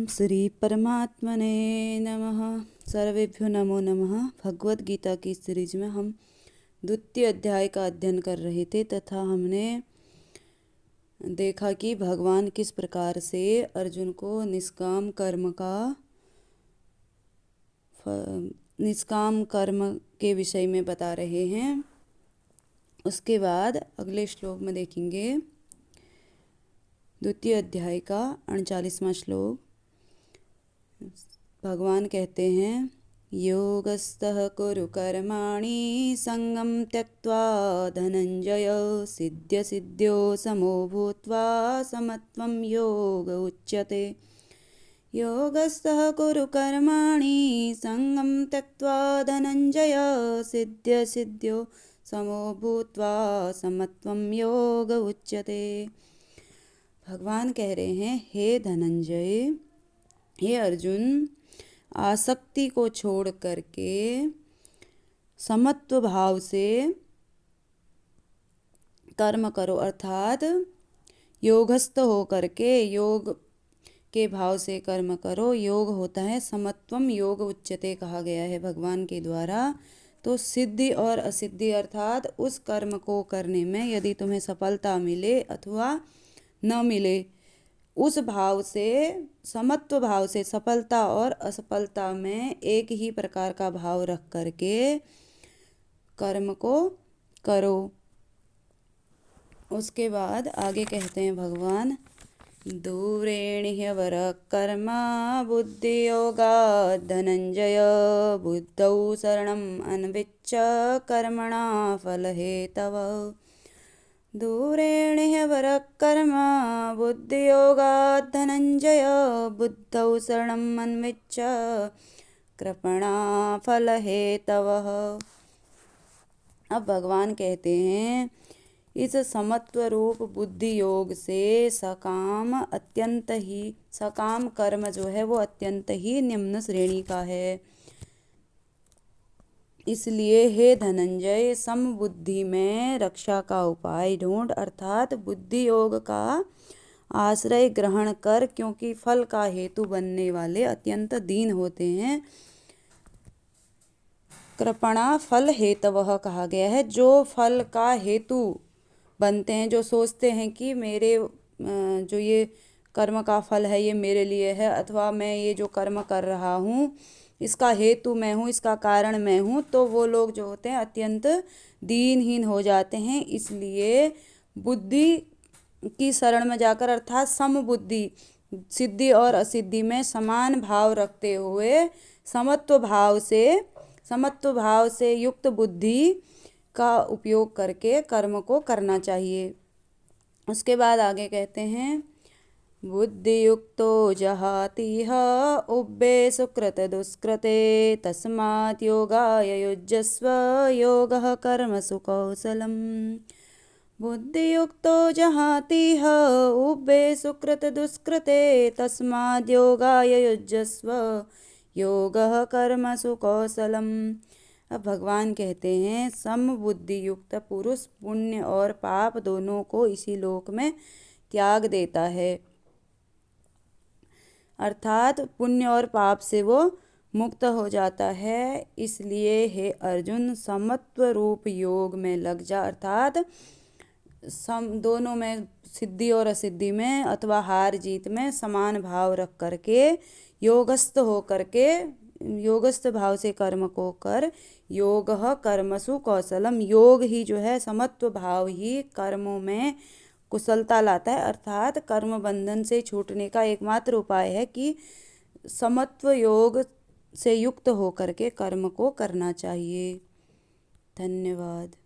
श्री परमात्मने नमः। सर्वेभ्यो नमो नमः। भगवत गीता की सीरीज में हम द्वितीय अध्याय का अध्ययन कर रहे थे तथा हमने देखा कि भगवान किस प्रकार से अर्जुन को निष्काम कर्म के विषय में बता रहे हैं। उसके बाद अगले श्लोक में देखेंगे द्वितीय अध्याय का 39वां श्लोक। भगवान कहते हैं, योगस्थः कुरु कर्माणि संगं त्यक्त्वा धनंजय सिद्ध्य सिद्ध्यो समो भूत्वा समत्वं योग उच्यते। योगस्थः कुरु कर्माणि संगं त्यक्त्वा धनंजय सिद्ध्य सिद्ध्यो समो भूत्वा समत्वं योग उच्यते। भगवान कह रहे हैं, हे धनंजय, हे अर्जुन, आसक्ति को छोड़ करके समत्व भाव से कर्म करो, अर्थात योगस्थ हो करके योग के भाव से कर्म करो। योग होता है समत्वम योग उच्यते कहा गया है भगवान के द्वारा। तो सिद्धि और असिद्धि अर्थात उस कर्म को करने में यदि तुम्हें सफलता मिले अथवा न मिले, उस भाव से, समत्व भाव से सफलता और असफलता में एक ही प्रकार का भाव रख करके कर्म को करो। उसके बाद आगे कहते हैं भगवान, दूरेण ह्यवरः कर्म बुद्धियोगात् धनंजय बुद्धौ शरणम् अन्विच्य कर्मणा फलहेतवः। दूरेण ह्यवरः कर्म बुद्धियोगात् धनंजय बुद्धौ शरणम् अन्विच्य कृपणा फलहेतवः। अब भगवान कहते हैं, इस समत्व रूप बुद्धि योग से सकाम कर्म जो है वो अत्यंत ही निम्न श्रेणी का है। इसलिए हे धनंजय, समबुद्धि में रक्षा का उपाय ढूंढ, अर्थात बुद्धि योग का आश्रय ग्रहण कर, क्योंकि फल का हेतु बनने वाले अत्यंत दीन होते हैं। कृपणा फल हेतवः कहा गया है। जो फल का हेतु बनते हैं, जो सोचते हैं कि मेरे जो ये कर्म का फल है ये मेरे लिए है, अथवा मैं ये जो कर्म कर रहा हूँ इसका हेतु मैं हूँ, इसका कारण मैं हूँ, तो वो लोग जो होते हैं अत्यंत दीनहीन हो जाते हैं। इसलिए बुद्धि की शरण में जाकर, अर्थात समबुद्धि, सिद्धि और असिद्धि में समान भाव रखते हुए समत्व भाव से युक्त बुद्धि का उपयोग करके कर्म को करना चाहिए। उसके बाद आगे कहते हैं, बुद्धियुक्तो जहातिह उभे सुकृत दुष्कृते तस्मात् योगाय युज्यस्व योगः कर्मसु कौशलम्। बुद्धियुक्तो जहातिह उभे सुकृत दुष्कृते तस्मात् योगाय युज्यस्व योगः कर्मसु कौशलम्। अब भगवान कहते हैं, समबुद्धि युक्त पुरुष पुण्य और पाप दोनों को इसी लोक में त्याग देता है, अर्थात पुण्य और पाप से वो मुक्त हो जाता है। इसलिए हे अर्जुन, समत्व रूप योग में लग जा, अर्थात दोनों में, सिद्धि और असिद्धि में अथवा हार जीत में समान भाव रख करके योगस्थ हो करके योगस्थ भाव से कर्म को कर। योगः कर्मसु कौशलम, योग ही जो है, समत्व भाव ही कर्मों में कुशलता लाता है, अर्थात कर्म बंधन से छूटने का एकमात्र उपाय है कि समत्व योग से युक्त होकर के कर्म को करना चाहिए। धन्यवाद।